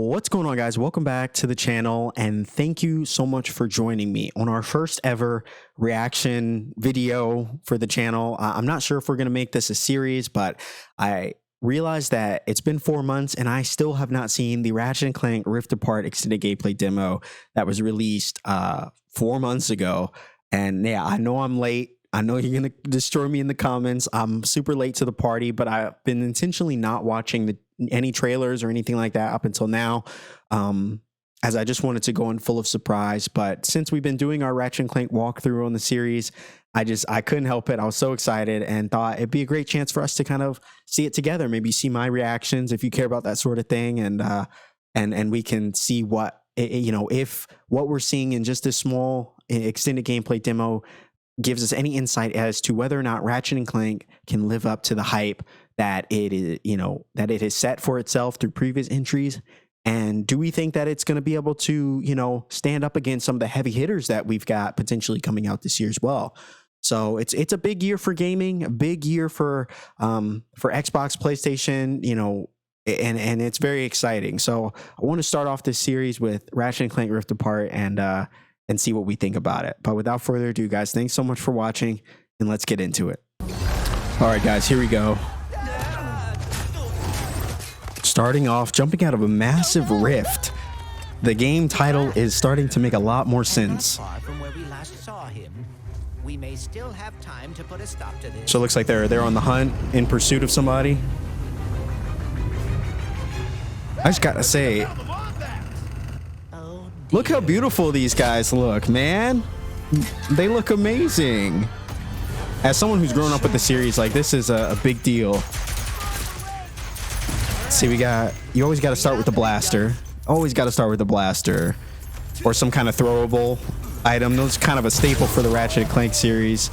What's going on, guys? Welcome back to the channel, and thank you so much for joining me on our first ever reaction video for the channel. I'm not sure if we're going to make this a series, but I realized that it's been 4 months and I still have not seen the Ratchet & Clank Rift Apart extended gameplay demo that was released 4 months ago. And yeah, I know I'm late. I know you're going to destroy me in the comments. I'm super late to the party, but I've been intentionally not watching any trailers or anything like that up until now, as I just wanted to go in full of surprise. But since we've been doing our Ratchet & Clank walkthrough on the series, I couldn't help it. I was so excited and thought it'd be a great chance for us to kind of see it together. Maybe see my reactions if you care about that sort of thing, and we can see what, you know, if what we're seeing in just this small extended gameplay demo gives us any insight as to whether or not Ratchet & Clank can live up to the hype that it is, you know, that it has set for itself through previous entries. And do we think that it's going to be able to, you know, stand up against some of the heavy hitters that we've got potentially coming out this year as well? So it's a big year for gaming, a big year for Xbox, PlayStation, you know, and it's very exciting. So I want to start off this series with Ratchet & Clank Rift Apart and see what we think about it. But without further ado, guys, thanks so much for watching, and let's get into it. All right, guys, here we go. Starting off, jumping out of a massive rift. The game title is starting to make a lot more sense. From where we last saw him, we may still have time to put a stop to this. So it looks like they're on the hunt in pursuit of somebody. I just gotta say, look how beautiful these guys look, man. They look amazing. As someone who's grown up with the series, like, this is a big deal. See, you always got to start with the blaster. Always got to start with the blaster. Or some kind of throwable item. Those are kind of a staple for the Ratchet & Clank series.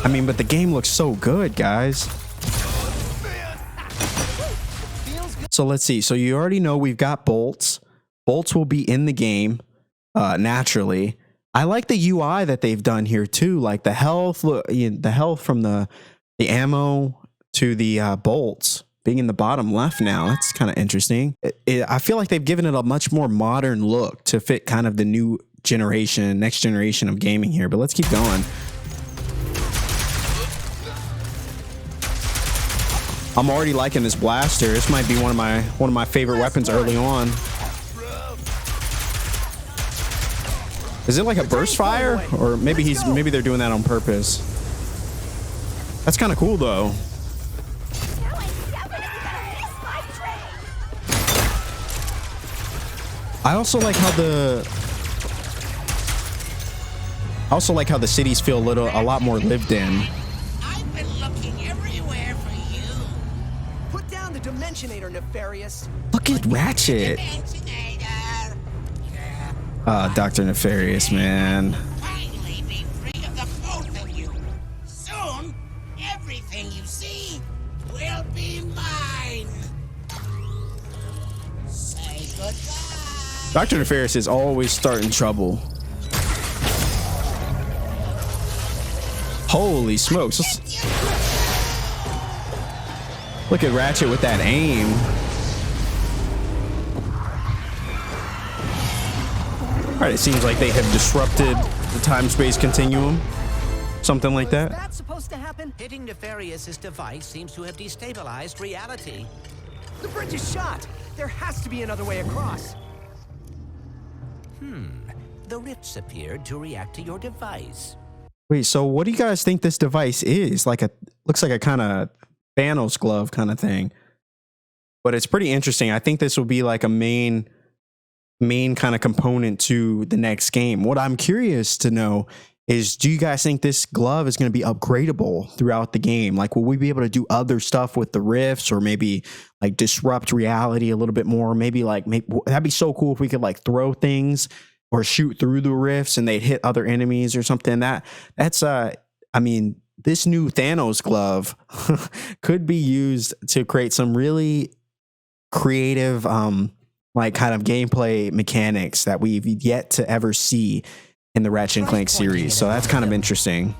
I mean, but the game looks so good, guys. So let's see. So you already know we've got bolts. Bolts will be in the game naturally. I like the UI that they've done here too. Like the health, look, the health from the ammo to the bolts being in the bottom left now. That's kind of interesting. I feel like they've given it a much more modern look to fit kind of the new generation, next generation of gaming here. But let's keep going. I'm already liking this blaster. This might be one of my favorite weapons early on. Is it like a burst fire, or maybe they're doing that on purpose? That's kind of cool though. I also like how the cities feel a lot more lived in. I've been looking everywhere for you. Put down the Dimensionator, Nefarious. Look at Ratchet. Dr. Nefarious, man. Finally be free of the both of you. Soon, everything you see will be mine. Say goodbye. Dr. Nefarious is always starting trouble. Holy smokes. Look at Ratchet with that aim. All right, it seems like they have disrupted the time-space continuum. Something like that. That's supposed to happen. Hitting Nefarious's device seems to have destabilized reality. The bridge is shot. There has to be another way across. The rifts appeared to react to your device. Wait, so what do you guys think this device is? Looks like a kind of Thanos glove kind of thing. But it's pretty interesting. I think this will be like a main kind of component to the next game. What I'm curious to know is, do you guys think this glove is going to be upgradable throughout the game? Like, will we be able to do other stuff with the rifts, or maybe like disrupt reality a little bit more? Maybe that'd be so cool if we could like throw things or shoot through the rifts and they'd hit other enemies or something. That's I mean, this new Thanos glove could be used to create some really creative like kind of gameplay mechanics that we've yet to ever see in the Ratchet & Clank series. So that's kind of interesting.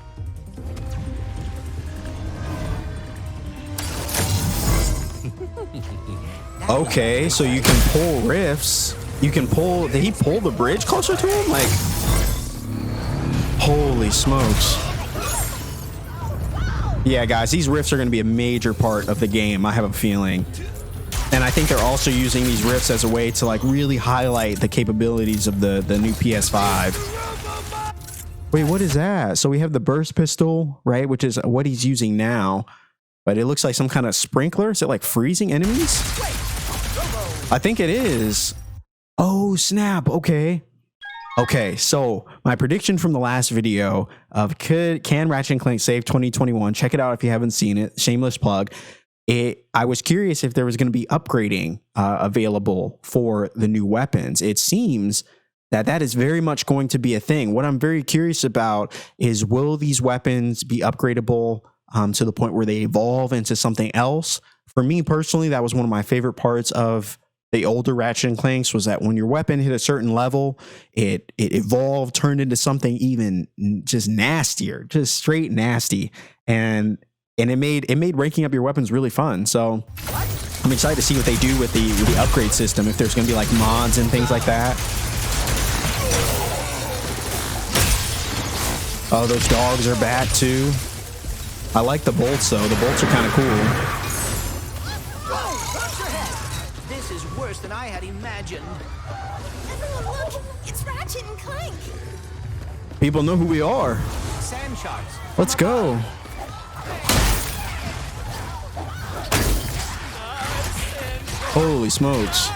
Okay, so you can pull rifts. You can pull. Did he pull the bridge closer to him? Like, holy smokes. Yeah, guys, these rifts are going to be a major part of the game, I have a feeling. And I think they're also using these rifts as a way to like really highlight the capabilities of the new PS5. Wait, what is that? So we have the burst pistol, right? Which is what he's using now. But it looks like some kind of sprinkler. Is it like freezing enemies? I think it is. Oh, snap. Okay. Okay, so my prediction from the last video of can Ratchet & Clank save 2021? Check it out if you haven't seen it. Shameless plug. I was curious if there was going to be upgrading available for the new weapons. It seems that is very much going to be a thing. What I'm very curious about is, will these weapons be upgradable to the point where they evolve into something else? For me personally, that was one of my favorite parts of the older Ratchet & Clanks, was that when your weapon hit a certain level, it evolved, turned into something even just nastier, just straight nasty. And it made ranking up your weapons really fun. So I'm excited to see what they do with the upgrade system, if there's going to be like mods and things like that. Oh, those dogs are back too. I like the bolts though. The bolts are kind of cool. This is worse than I had imagined. Everyone look! It's Ratchet and Clank! People know who we are. Sand sharks. Let's go. Holy smokes.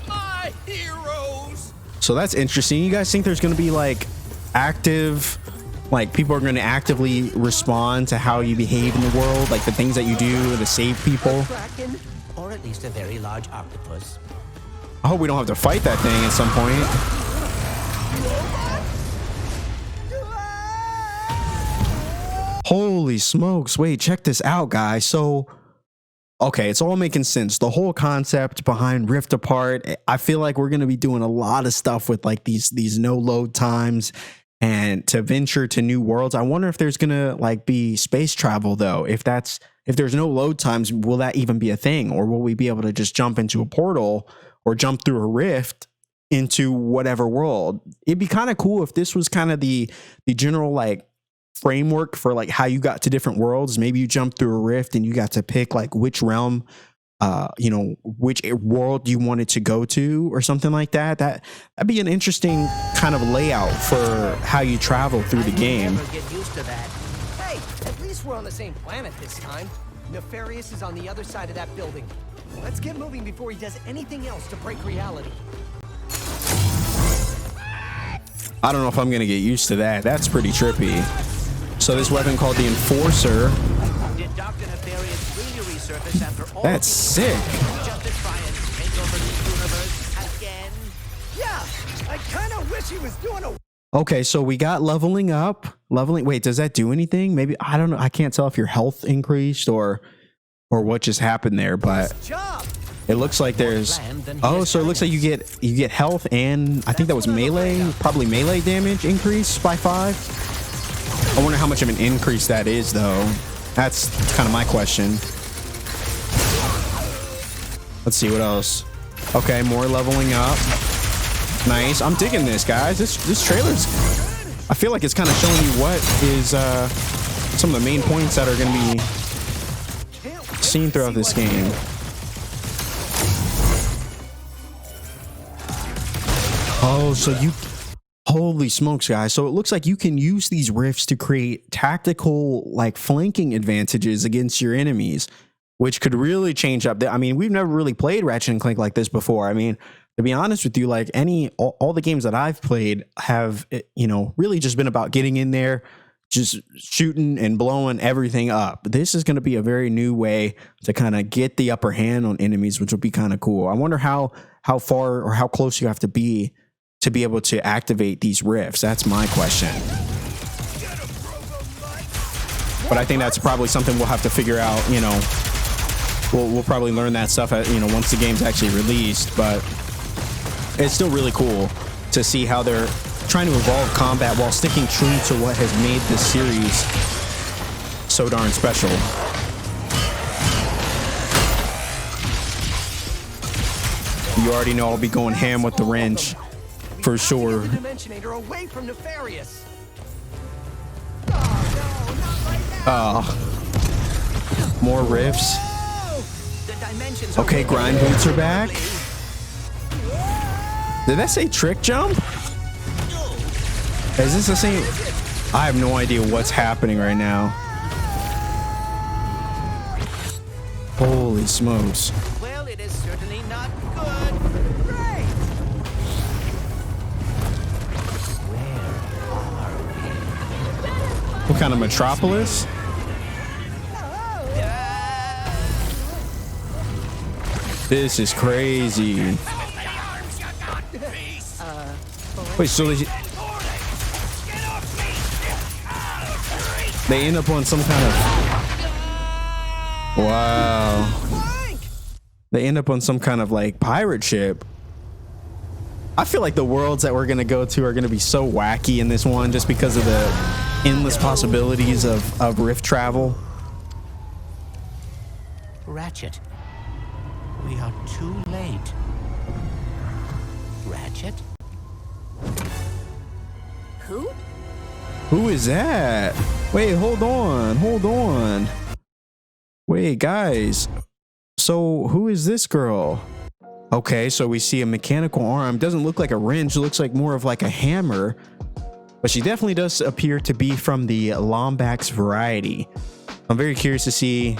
My heroes! So that's interesting. You guys think there's going to be like active, like people are going to actively respond to how you behave in the world, like the things that you do to save people? Kraken, or at least a very large octopus. I hope we don't have to fight that thing at some point. Holy smokes. Wait, check this out, guys. So, okay, it's all making sense. The whole concept behind Rift Apart, I feel like we're going to be doing a lot of stuff with like these no load times and to venture to new worlds. I wonder if there's going to like be space travel though. If there's no load times, will that even be a thing? Or will we be able to just jump into a portal or jump through a rift into whatever world? It'd be kind of cool if this was kind of the general like framework for like how you got to different worlds. Maybe you jumped through a rift and you got to pick like which realm, which world you wanted to go to or something like that. That'd be an interesting kind of layout for how you travel through the game. Never get used to that. Hey, at least we're on the same planet this time. Nefarious is on the other side of that building. Let's get moving before he does anything else to break reality. I don't know if I'm gonna get used to that. That's pretty trippy. So this weapon called the Enforcer. Did Dr. Nefarious really resurface after all? That's sick. Just to try and take over the universe again? Yeah, I kind of wish he was doing a... Okay, so we got leveling up. Wait, does that do anything? Maybe, I don't know. I can't tell if your health increased or what just happened there, but it looks like there's... Oh, so it looks like you get health and I think that was melee, probably melee damage increase by 5. I wonder how much of an increase that is though. That's kind of my question. Let's see what else. Okay, more leveling up. Nice. I'm digging this, guys. This trailer's... I feel like it's kind of showing you what is some of the main points that are going to be seen throughout this game. Oh, so you... Holy smokes, guys. So it looks like you can use these rifts to create tactical, like, flanking advantages against your enemies, which could really change up. I mean, we've never really played Ratchet & Clank like this before. I mean, to be honest with you, like all the games that I've played have, really just been about getting in there, just shooting and blowing everything up. This is going to be a very new way to kind of get the upper hand on enemies, which will be kind of cool. I wonder how far or how close you have to be able to activate these rifts. That's my question. But I think that's probably something we'll have to figure out. We'll probably learn that stuff once the game's actually released. But it's still really cool to see how they're trying to evolve combat while sticking true to what has made this series so darn special. You already know I'll be going ham with the wrench for sure. The Dimensionator away from Nefarious. Oh, no, not right now. More riffs. The dimensions are Okay, grind boots are back. Did that say trick jump? Is this the same? I have no idea what's happening right now. Holy smokes. Well, it is certainly not good. Great. What kind of metropolis? This is crazy. Wait, so they end up on some kind of... Wow. They end up on some kind of like pirate ship. I feel like the worlds that we're going to go to are going to be so wacky in this one just because of the endless possibilities of rift travel. Ratchet, we are too late. Ratchet? Who? Who is that? Wait, hold on. Wait, guys. So who is this girl? Okay, so we see a mechanical arm. Doesn't look like a wrench. It looks like more of like a hammer. But she definitely does appear to be from the Lombax variety. I'm very curious to see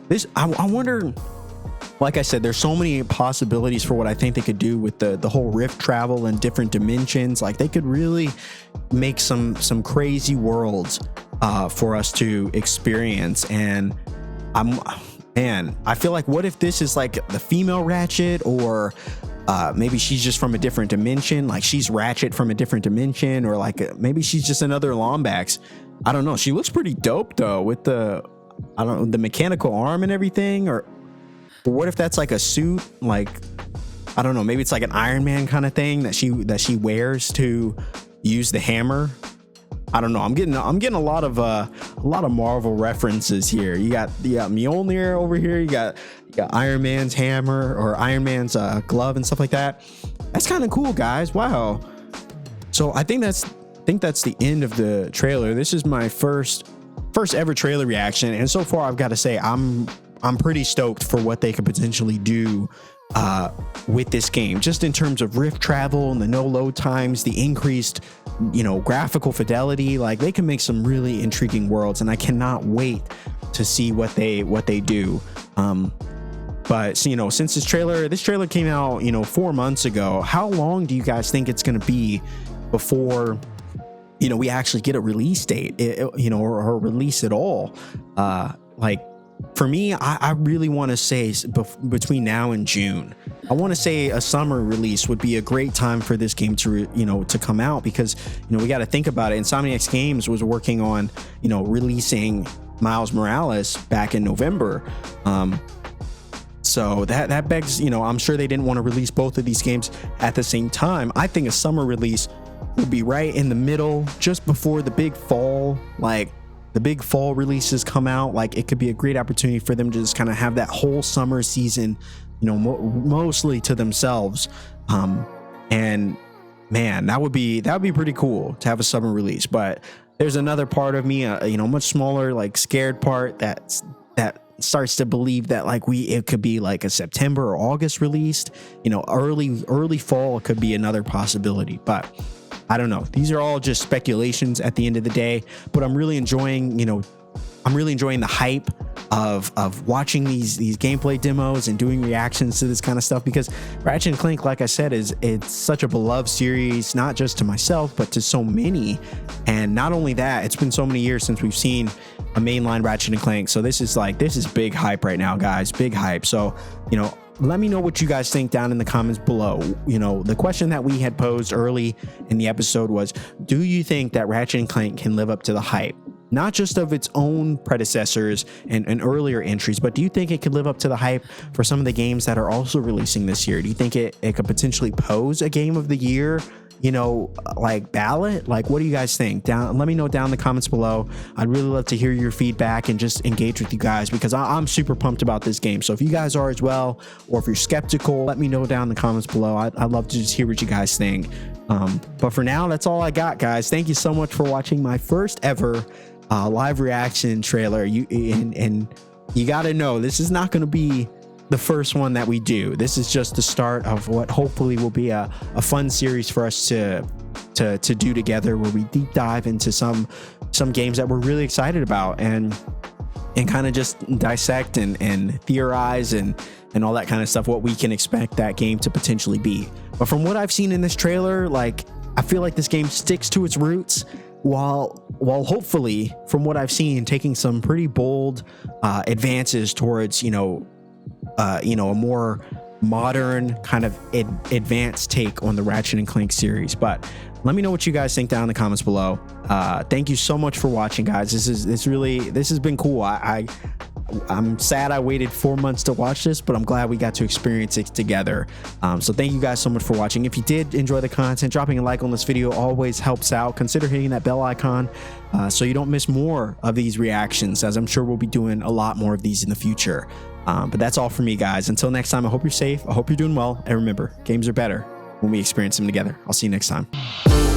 this. I wonder, like I said, there's so many possibilities for what I think they could do with the whole rift travel and different dimensions. Like they could really make some crazy worlds for us to experience. And I feel like, what if this is like the female Ratchet, or maybe she's just from a different dimension, like she's Ratchet from a different dimension, or like maybe she's just another Lombax. I don't know. She looks pretty dope though, with the mechanical arm and everything. Or what if that's like a suit? Like, I don't know, maybe it's like an Iron Man kind of thing that she wears to use the hammer. I don't know. I'm getting a lot of Marvel references here. You got Mjolnir over here. You got Iron Man's hammer, or Iron Man's glove and stuff like that. That's kind of cool, guys. Wow. So I think that's the end of the trailer. This is my first ever trailer reaction, and so far I've got to say I'm pretty stoked for what they could potentially do with this game, just in terms of rift travel and the no load times, the increased graphical fidelity. Like they can make some really intriguing worlds, and I cannot wait to see what they do. But since this trailer came out 4 months ago, how long do you guys think it's going to be before we actually get a release date, or release at all? Like for me, I really want to say between now and June. I want to say a summer release would be a great time for this game to to come out, because we got to think about it. Insomniac Games was working on releasing Miles Morales back in November. So that begs, I'm sure they didn't want to release both of these games at the same time. I think a summer release would be right in the middle, just before the big fall, like the big fall releases come out. Like it could be a great opportunity for them to just kind of have that whole summer season, mostly to themselves. And man, that would be pretty cool to have a summer release. But there's another part of me, much smaller, like scared part that starts to believe that it could be like a September or August released. Early fall could be another possibility, but I don't know. These are all just speculations at the end of the day, but I'm really enjoying the hype of watching these gameplay demos and doing reactions to this kind of stuff, because Ratchet & Clank, like I said, it's such a beloved series, not just to myself, but to so many. And not only that, it's been so many years since we've seen a mainline Ratchet & Clank. So this is big hype right now, guys. Big hype. So, let me know what you guys think down in the comments below. The question that we had posed early in the episode was, do you think that Ratchet & Clank can live up to the hype? Not just of its own predecessors and earlier entries, but do you think it could live up to the hype for some of the games that are also releasing this year? Do you think it could potentially pose a game of the year you know, like ballot? Like, what do you guys think? Let me know down in the comments below. I'd really love to hear your feedback and just engage with you guys, because I'm super pumped about this game. So if you guys are as well, or if you're skeptical, let me know down in the comments below. I'd love to just hear what you guys think. But for now, that's all I got, guys. Thank you so much for watching my first ever live reaction trailer. And you got to know, this is not going to be the first one that we do. This is just the start of what hopefully will be a fun series for us to do together, where we deep dive into some games that we're really excited about, and kind of just dissect and theorize and all that kind of stuff, what we can expect that game to potentially be. But from what I've seen in this trailer, like, I feel like this game sticks to its roots, while hopefully, from what I've seen, taking some pretty bold advances towards, you know, a more modern kind of advanced take on the Ratchet and Clank series. But let me know what you guys think down in the comments below. Thank you so much for watching, guys. This has been cool. I'm sad I waited 4 months to watch this, but I'm glad we got to experience it together. So thank you guys so much for watching. If you did enjoy the content, dropping a like on this video always helps out. Consider hitting that bell icon so you don't miss more of these reactions, as I'm sure we'll be doing a lot more of these in the future. But that's all for me, guys. Until next time, I hope you're safe. I hope you're doing well. And remember, games are better when we experience them together. I'll see you next time.